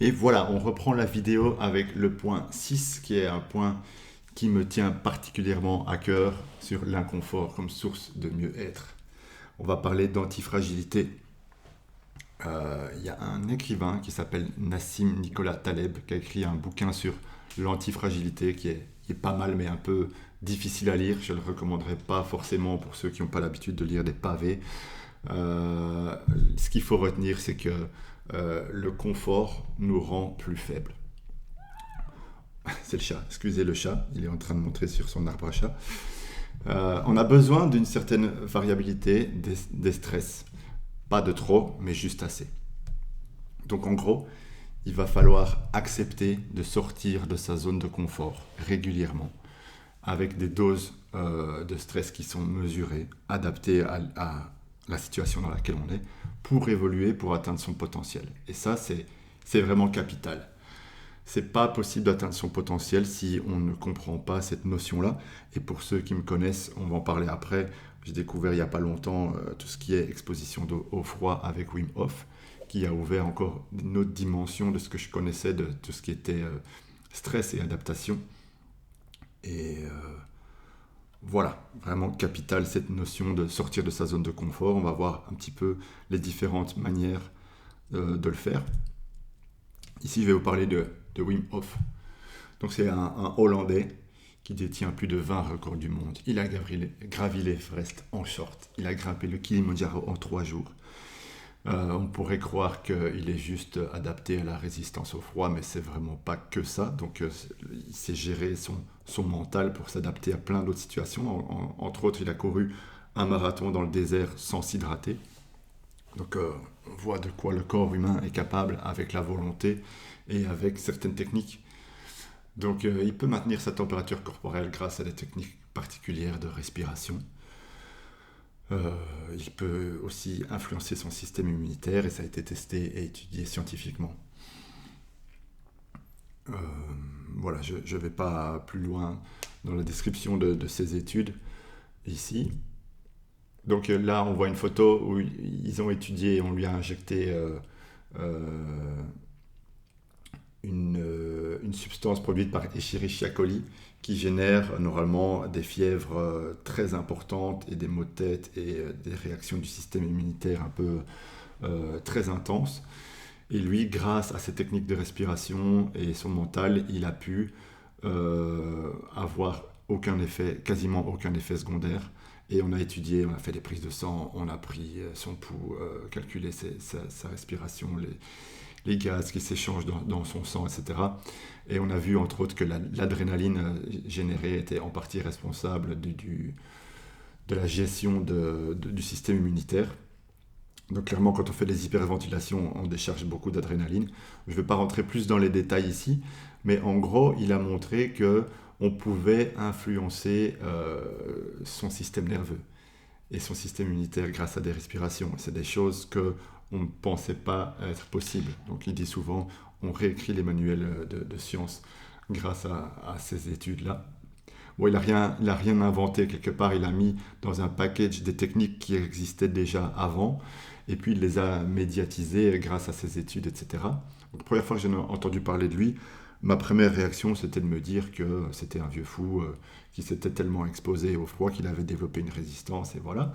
Et voilà, on reprend la vidéo avec le point 6, qui est un point qui me tient particulièrement à cœur sur l'inconfort comme source de mieux-être. On va parler d'antifragilité. Il y a un écrivain qui s'appelle Nassim Nicolas Taleb qui a écrit un bouquin sur l'antifragilité qui est pas mal mais un peu difficile à lire. Je ne le recommanderais pas forcément pour ceux qui n'ont pas l'habitude de lire des pavés. Ce qu'il faut retenir, c'est que le confort nous rend plus faibles. C'est le chat, excusez le chat, il est en train de montrer sur son arbre à chat. On a besoin d'une certaine variabilité des stress. Pas de trop, mais juste assez. Donc en gros, il va falloir accepter de sortir de sa zone de confort régulièrement, avec des doses de stress qui sont mesurées, adaptées à la situation dans laquelle on est, pour évoluer, pour atteindre son potentiel. Et ça, c'est vraiment capital. C'est pas possible d'atteindre son potentiel si on ne comprend pas cette notion-là. Et pour ceux qui me connaissent, on va en parler après. J'ai découvert il n'y a pas longtemps tout ce qui est exposition au froid avec Wim Hof, qui a ouvert encore une autre dimension de ce que je connaissais de tout ce qui était stress et adaptation. Et voilà, vraiment capital cette notion de sortir de sa zone de confort. On va voir un petit peu les différentes manières de le faire. Ici, je vais vous parler de Wim Hof. Donc, c'est un Hollandais qui détient plus de 20 records du monde. Il a gravi l'Everest en short. Il a grimpé le Kilimandjaro en 3 jours. On pourrait croire qu'il est juste adapté à la résistance au froid, mais c'est vraiment pas que ça. Donc, il sait gérer son mental pour s'adapter à plein d'autres situations. Entre autres, il a couru un marathon dans le désert sans s'hydrater. Donc on voit de quoi le corps humain est capable avec la volonté et avec certaines techniques. Donc il peut maintenir sa température corporelle grâce à des techniques particulières de respiration. Il peut aussi influencer son système immunitaire et ça a été testé et étudié scientifiquement. Euh, voilà, je ne vais pas plus loin dans la description de ces études ici. Donc là, on voit une photo où ils ont étudié, on lui a injecté euh, une substance produite par Escherichia coli qui génère normalement des fièvres très importantes et des maux de tête et des réactions du système immunitaire un peu très intenses. Et lui, grâce à ses techniques de respiration et son mental, il a pu avoir aucun effet, quasiment aucun effet secondaire. Et on a étudié, on a fait des prises de sang, on a pris son pouls, calculé sa respiration, les gaz qui s'échangent dans son sang, etc. Et on a vu entre autres que l'adrénaline générée était en partie responsable de la gestion du système immunitaire. Donc clairement, quand on fait des hyperventilations, on décharge beaucoup d'adrénaline. Je ne vais pas rentrer plus dans les détails ici, mais en gros, il a montré que on pouvait influencer son système nerveux et son système immunitaire grâce à des respirations. C'est des choses que on ne pensait pas être possibles. Donc il dit souvent, on réécrit les manuels de sciences grâce à ces études-là. Bon, il a rien inventé quelque part, il a mis dans un package des techniques qui existaient déjà avant, et puis il les a médiatisées grâce à ses études, etc. Donc, la première fois que j'ai entendu parler de lui, ma première réaction c'était de me dire que c'était un vieux fou qui s'était tellement exposé au froid qu'il avait développé une résistance, et voilà.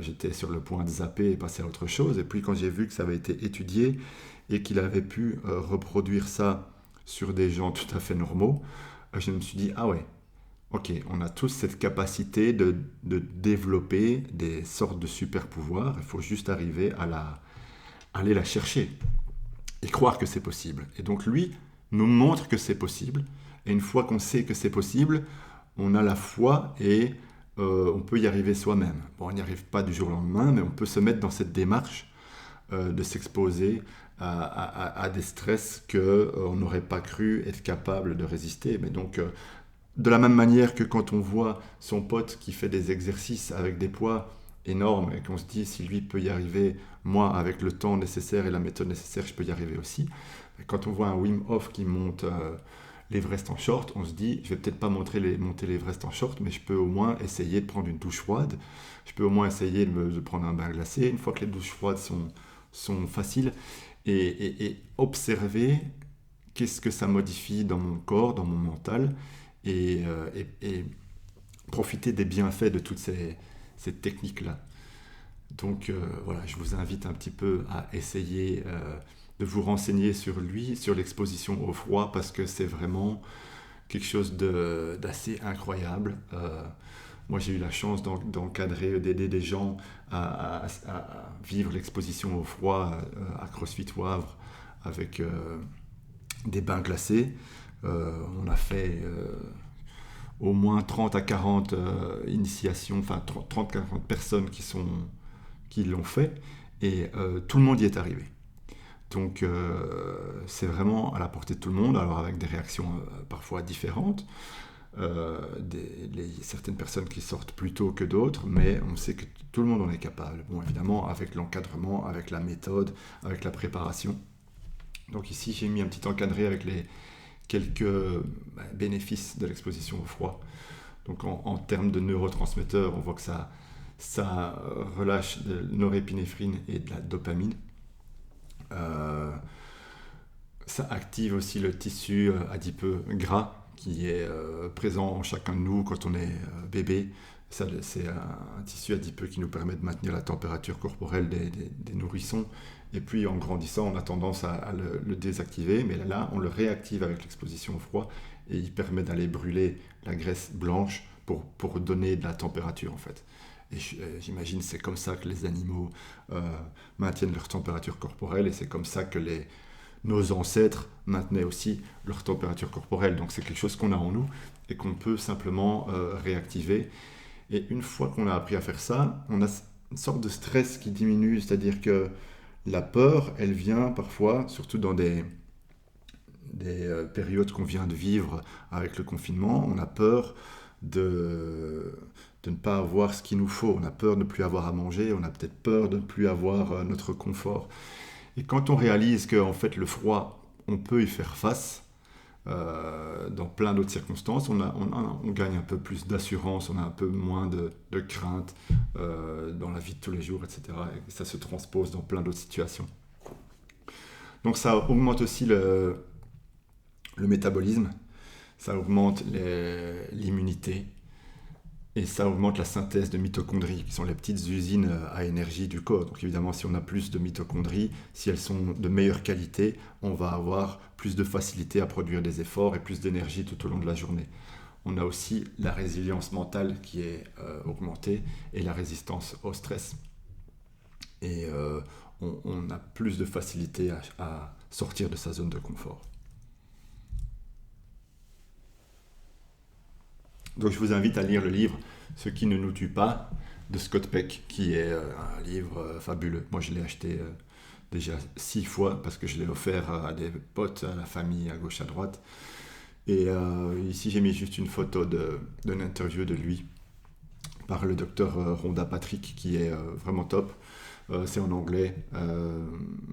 J'étais sur le point de zapper et passer à autre chose, et puis quand j'ai vu que ça avait été étudié et qu'il avait pu reproduire ça sur des gens tout à fait normaux, je me suis dit, ah ouais, ok, on a tous cette capacité de développer des sortes de super pouvoirs. Il faut juste arriver à aller la chercher et croire que c'est possible. Et donc lui nous montre que c'est possible. Et une fois qu'on sait que c'est possible, on a la foi et on peut y arriver soi-même. Bon, on n'y arrive pas du jour au lendemain, mais on peut se mettre dans cette démarche de s'exposer à des stress qu'on n'aurait pas cru être capable de résister. Mais donc, de la même manière que quand on voit son pote qui fait des exercices avec des poids énormes et qu'on se dit si lui peut y arriver, moi avec le temps nécessaire et la méthode nécessaire, je peux y arriver aussi. Quand on voit un Wim Hof qui monte l'Everest en short, on se dit je vais peut-être pas monter l'Everest en short, mais je peux au moins essayer de prendre une douche froide, je peux au moins essayer de prendre un bain glacé. Une fois que les douches froides sont faciles, et observer qu'est-ce que ça modifie dans mon corps, dans mon mental, et profiter des bienfaits de toutes ces techniques-là. Donc voilà, je vous invite un petit peu à essayer de vous renseigner sur lui, sur l'exposition au froid, parce que c'est vraiment quelque chose d'assez incroyable. Moi, j'ai eu la chance d'encadrer, d'aider des gens à vivre l'exposition au froid à CrossFit Wavre avec des bains glacés. On a fait au moins 30 à 40 initiations, enfin 30-40 personnes qui l'ont fait, et tout le monde y est arrivé. Donc c'est vraiment à la portée de tout le monde, alors avec des réactions parfois différentes, certaines personnes qui sortent plus tôt que d'autres, mais on sait que tout le monde en est capable. Bon, évidemment, avec l'encadrement, avec la méthode, avec la préparation. Donc ici, j'ai mis un petit encadré avec les quelques bénéfices de l'exposition au froid. Donc en termes de neurotransmetteurs, on voit que ça relâche de la norépinéphrine et de la dopamine. Ça active aussi le tissu adipeux gras qui est présent en chacun de nous quand on est bébé. C'est un tissu adipeux qui nous permet de maintenir la température corporelle des nourrissons. Et puis en grandissant, on a tendance à le désactiver, mais là, on le réactive avec l'exposition au froid, et il permet d'aller brûler la graisse blanche pour donner de la température en fait. Et j'imagine c'est comme ça que les animaux maintiennent leur température corporelle, et c'est comme ça que nos ancêtres maintenaient aussi leur température corporelle. Donc c'est quelque chose qu'on a en nous et qu'on peut simplement réactiver. Et une fois qu'on a appris à faire ça, on a une sorte de stress qui diminue, c'est-à-dire que la peur, elle vient parfois, surtout dans des périodes qu'on vient de vivre avec le confinement, on a peur de ne pas avoir ce qu'il nous faut, on a peur de ne plus avoir à manger, on a peut-être peur de ne plus avoir notre confort. Et quand on réalise qu'en fait le froid, on peut y faire face, dans plein d'autres circonstances, on gagne un peu plus d'assurance, on a un peu moins de crainte dans la vie de tous les jours, etc. Et ça se transpose dans plein d'autres situations. Donc ça augmente aussi le métabolisme, ça augmente l'immunité, et ça augmente la synthèse de mitochondries, qui sont les petites usines à énergie du corps. Donc évidemment, si on a plus de mitochondries, si elles sont de meilleure qualité, on va avoir plus de facilité à produire des efforts et plus d'énergie tout au long de la journée. On a aussi la résilience mentale qui est augmentée, et la résistance au stress. Et on a plus de facilité à sortir de sa zone de confort. Donc je vous invite à lire le livre « Ce qui ne nous tue pas » de Scott Peck, qui est un livre fabuleux. Moi je l'ai acheté déjà 6 fois parce que je l'ai offert à des potes, à la famille, à gauche, à droite. Et ici j'ai mis juste une photo d'une interview de lui par le docteur Rhonda Patrick, qui est vraiment top. C'est en anglais,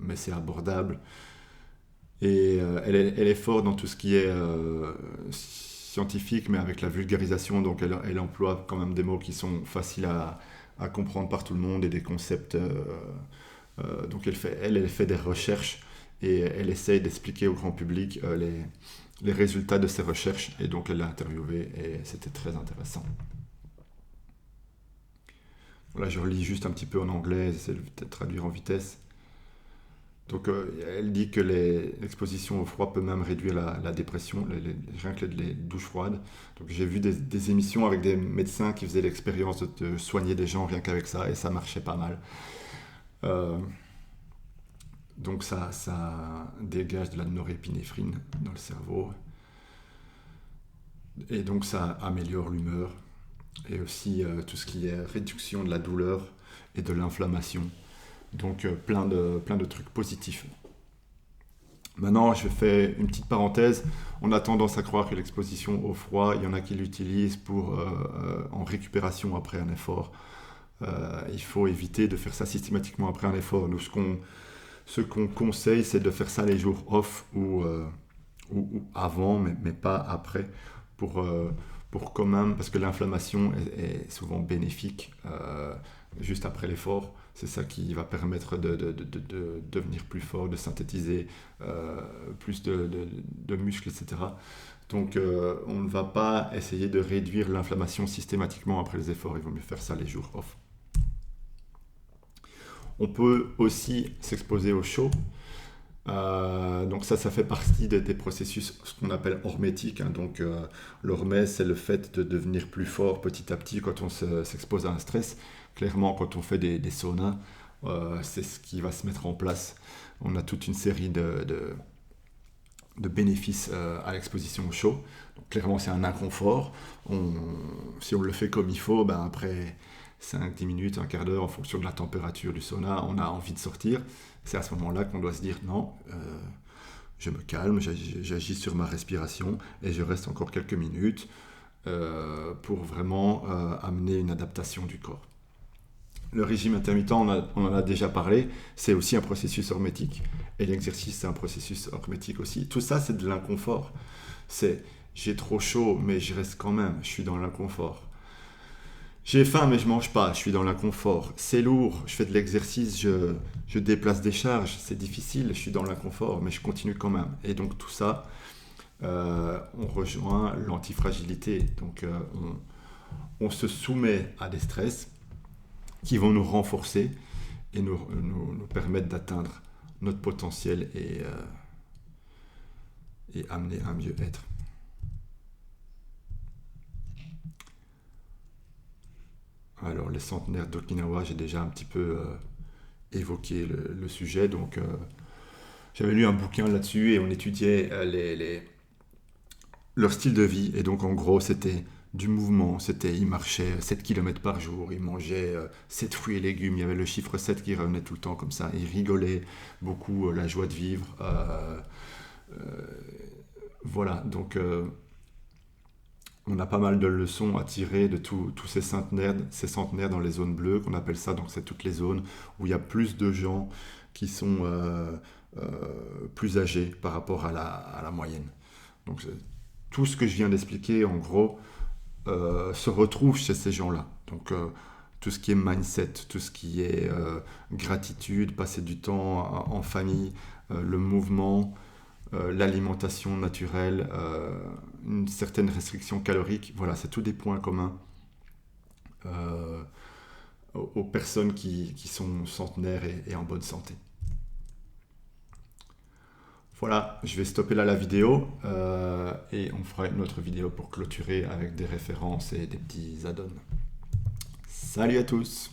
mais c'est abordable. Et elle est forte dans tout ce qui est scientifique, mais avec la vulgarisation, donc elle emploie quand même des mots qui sont faciles à comprendre par tout le monde, et des concepts. Donc elle fait des recherches, et elle essaye d'expliquer au grand public les résultats de ses recherches, et donc elle l'a interviewé, et c'était très intéressant. Voilà, je relis juste un petit peu en anglais, j'essaie de peut-être traduire en vitesse. Donc elle dit que l'exposition au froid peut même réduire la dépression, rien que les douches froides. Donc j'ai vu des émissions avec des médecins qui faisaient l'expérience de soigner des gens rien qu'avec ça, et ça marchait pas mal. Donc ça dégage de la norépinéphrine dans le cerveau. Et donc ça améliore l'humeur, et aussi tout ce qui est réduction de la douleur et de l'inflammation. Donc plein de trucs positifs. Maintenant, je fais une petite parenthèse. On a tendance à croire que l'exposition au froid, il y en a qui l'utilisent en récupération après un effort. Il faut éviter de faire ça systématiquement après un effort. Nous, ce qu'on conseille, c'est de faire ça les jours off ou avant, mais pas après, pour pour quand même, parce que l'inflammation est souvent bénéfique juste après l'effort. C'est ça qui va permettre de devenir plus fort, de synthétiser plus de muscles, etc. Donc on ne va pas essayer de réduire l'inflammation systématiquement après les efforts, il vaut mieux faire ça les jours off. On peut aussi s'exposer au chaud. Donc ça fait partie des processus, ce qu'on appelle hormétiques. Donc l'hormèse, c'est le fait de devenir plus fort petit à petit quand on s'expose à un stress. Clairement, quand on fait des saunas, c'est ce qui va se mettre en place. On a toute une série de bénéfices à l'exposition au chaud. Donc, clairement, c'est un inconfort. Si on le fait comme il faut, après 5-10 minutes, un quart d'heure, en fonction de la température du sauna, on a envie de sortir. C'est à ce moment-là qu'on doit se dire non, je me calme, j'agis sur ma respiration et je reste encore quelques minutes pour vraiment amener une adaptation du corps. Le régime intermittent, on en a déjà parlé, c'est aussi un processus hormétique. Et l'exercice, c'est un processus hormétique aussi. Tout ça, c'est de l'inconfort. C'est j'ai trop chaud, mais je reste quand même, je suis dans l'inconfort. J'ai faim, mais je mange pas, je suis dans l'inconfort. C'est lourd, je fais de l'exercice, je déplace des charges, c'est difficile, je suis dans l'inconfort, mais je continue quand même. Et donc tout ça, on rejoint l'antifragilité. Donc on se soumet à des stress qui vont nous renforcer et nous permettre d'atteindre notre potentiel et amener un mieux-être. Alors les centenaires d'Okinawa, j'ai déjà un petit peu évoqué le sujet, donc j'avais lu un bouquin là-dessus et on étudiait leur style de vie, et donc en gros c'était du mouvement, ils marchaient 7 km par jour, ils mangeaient 7 fruits et légumes, il y avait le chiffre 7 qui revenait tout le temps comme ça, ils rigolaient beaucoup, la joie de vivre. Voilà, donc on a pas mal de leçons à tirer de tous ces centenaires dans les zones bleues, qu'on appelle ça, donc c'est toutes les zones où il y a plus de gens qui sont plus âgés par rapport à la moyenne. Donc tout ce que je viens d'expliquer, en gros, se retrouve chez ces gens-là. Donc tout ce qui est mindset, tout ce qui est gratitude, passer du temps en famille, le mouvement, l'alimentation naturelle, une certaine restriction calorique, voilà, c'est tous des points communs aux personnes qui sont centenaires et en bonne santé. Voilà, je vais stopper là la vidéo et on fera une autre vidéo pour clôturer avec des références et des petits add-ons. Salut à tous!